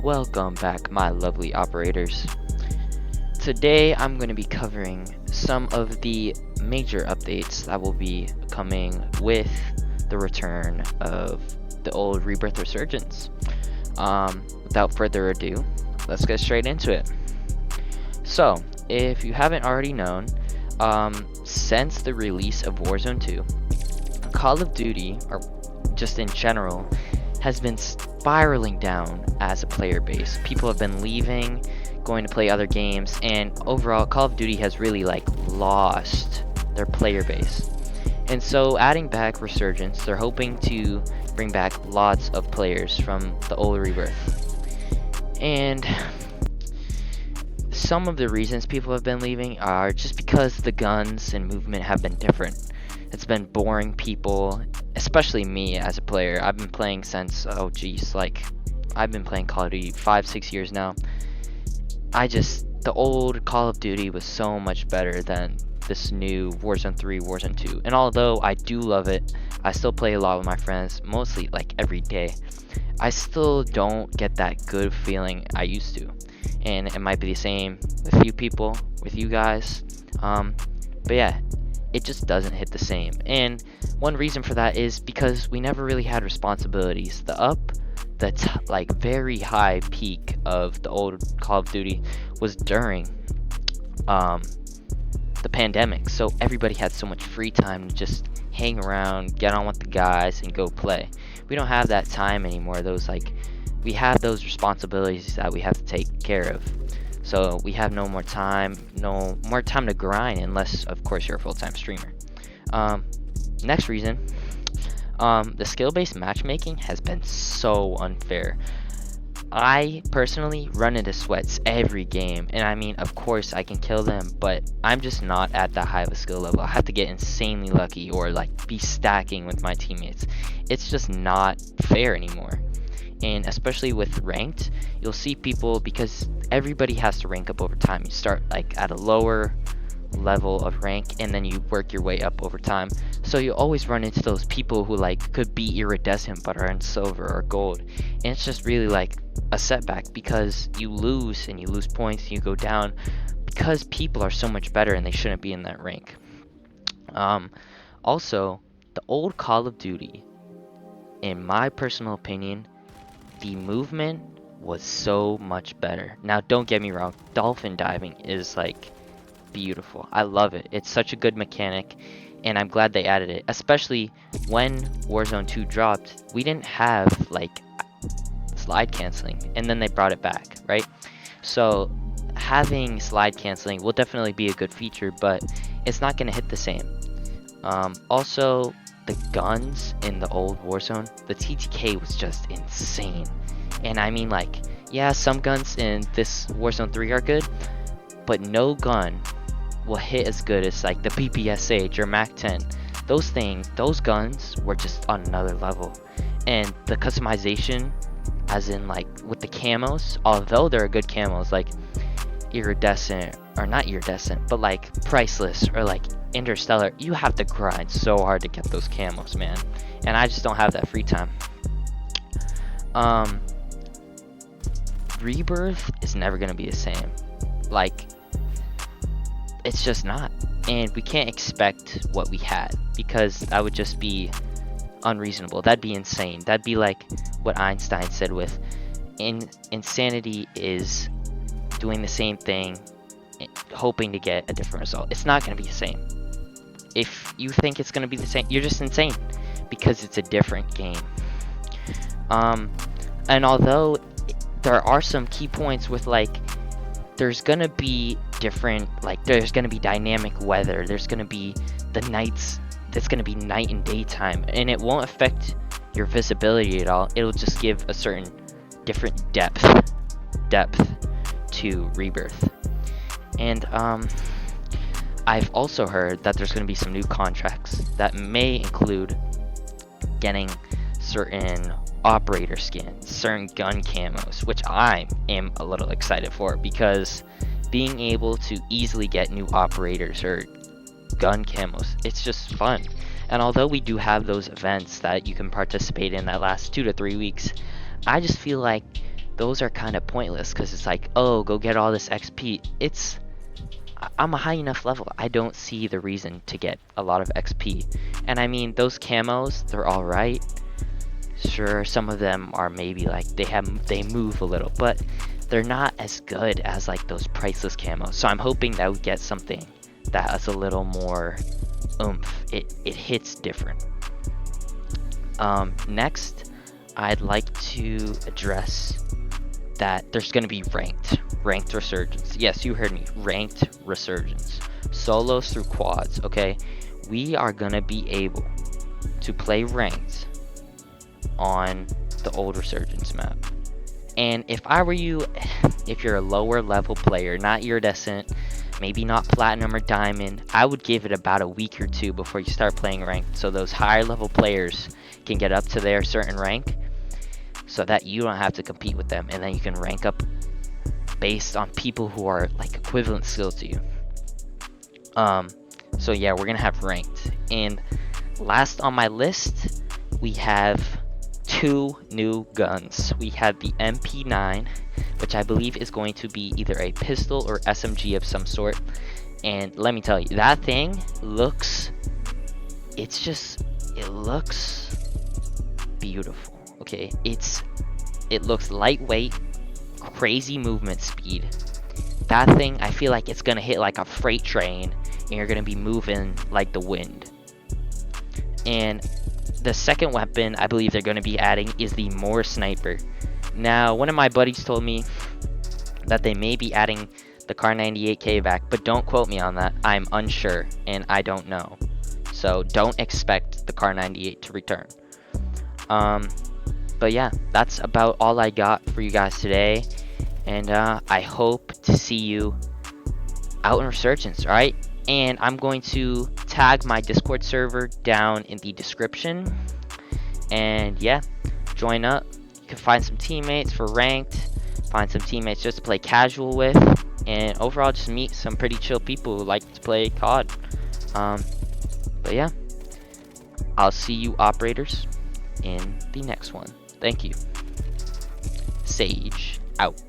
Welcome back, my lovely operators. Today I'm going to be covering some of the major updates that will be coming with the return of the old Rebirth Resurgence. Without further ado, let's get straight into it. So, if you haven't already known, since the release of Warzone 2, Call of Duty, or just in general, has been spiraling down as a player base. People have been leaving, going to play other games, and overall Call of Duty has really lost their player base. And so adding back Resurgence, they're hoping to bring back lots of players from the old Rebirth. And some of the reasons people have been leaving are just because the guns and movement have been different. It's been boring people, especially me as a player. I've been playing since, I've been playing Call of Duty 5-6 years now. The old Call of Duty was so much better than this new Warzone 3, Warzone 2. And although I do love it, I still play a lot with my friends, mostly every day. I still don't get that good feeling I used to. And it might be the same with you people, with you guys. But yeah, it just doesn't hit the same. And one reason for that is because we never really had responsibilities. The very high peak of the old Call of Duty was during the pandemic. So everybody had so much free time to just hang around, get on with the guys, and go play. We don't have that time anymore. We have those responsibilities that we have to take care of. So we have no more time to grind, unless of course you're a full-time streamer. Next reason, the skill-based matchmaking has been so unfair. I personally run into sweats every game, and I mean, of course I can kill them, but I'm just not at that high of a skill level. I have to get insanely lucky or be stacking with my teammates. It's just not fair anymore. And especially with ranked, you'll see people, because everybody has to rank up over time. You start at a lower level of rank, and then you work your way up over time. So you always run into those people who could be iridescent but are in silver or gold, and it's just really a setback, because you lose points and you go down because people are so much better and they shouldn't be in that rank. Also, the old Call of Duty, in my personal opinion, the movement was so much better. Now, don't get me wrong, dolphin diving is beautiful. I love it. It's such a good mechanic, and I'm glad they added it. Especially when Warzone 2 dropped, we didn't have slide canceling, and then they brought it back, right? So having slide canceling will definitely be a good feature, but it's not going to hit the same. Also, the guns in the old Warzone, the TTK was just insane. And I mean, yeah, some guns in this Warzone 3 are good, but no gun will hit as good as the PPSH or MAC-10. Those guns were just on another level. And the customization, as in with the camos, although they're good camos, iridescent, or not iridescent, but priceless or interstellar, you have to grind so hard to get those camos, man. And I just don't have that free time. Rebirth is never gonna be the same. It's just not. And we can't expect what we had, because that would just be unreasonable. That'd be insane. That'd be what Einstein said with insanity is doing the same thing, hoping to get a different result. It's not going to be the same. If you think it's going to be the same, you're just insane, because it's a different game. And although there are some key points with there's going to be different, there's going to be dynamic weather, there's going to be the nights, it's going to be night and daytime, and it won't affect your visibility at all. It'll just give a certain different depth to Rebirth. And I've also heard that there's going to be some new contracts that may include getting certain operator skins, certain gun camos, which I am a little excited for, because being able to easily get new operators or gun camos, it's just fun. And although we do have those events that you can participate in that last 2 to 3 weeks, I just feel those are kind of pointless because it's like, oh, go get all this XP. I'm a high enough level. I don't see the reason to get a lot of XP. And I mean, those camos, they're alright. Sure, some of them are maybe like they move a little, but they're not as good as like those priceless camos. So I'm hoping that we get something that has a little more oomph. It hits different. Next, I'd like to address that there's going to be ranked resurgence. Yes, you heard me, ranked resurgence. Solos through quads, okay? We are going to be able to play ranked on the old resurgence map. And if I were you, if you're a lower level player, not iridescent, maybe not platinum or diamond, I would give it about a week or two before you start playing ranked, so those higher level players can get up to their certain rank, so that you don't have to compete with them, and then you can rank up based on people who are like equivalent skill to you. So yeah, we're gonna have ranked. And last on my list, we have 2 new guns. We have the MP9, which I believe is going to be either a pistol or SMG of some sort. And let me tell you, that thing looks, it looks beautiful. Okay, it looks lightweight, crazy movement speed. That thing, I feel like it's gonna hit like a freight train, and you're gonna be moving like the wind. And the second weapon I believe they're going to be adding is the Moore Sniper. Now, one of my buddies told me that they may be adding the Kar 98K back, but don't quote me on that. I'm unsure, and I don't know. So don't expect the Kar 98 to return. But yeah, that's about all I got for you guys today. And I hope to see you out in Resurgence, alright? And I'm going to tag my Discord server down in the description. And yeah, join up. You can find some teammates for ranked, find some teammates just to play casual with, and overall just meet some pretty chill people who like to play COD. But yeah, I'll see you operators in the next one. Thank you. Sage out.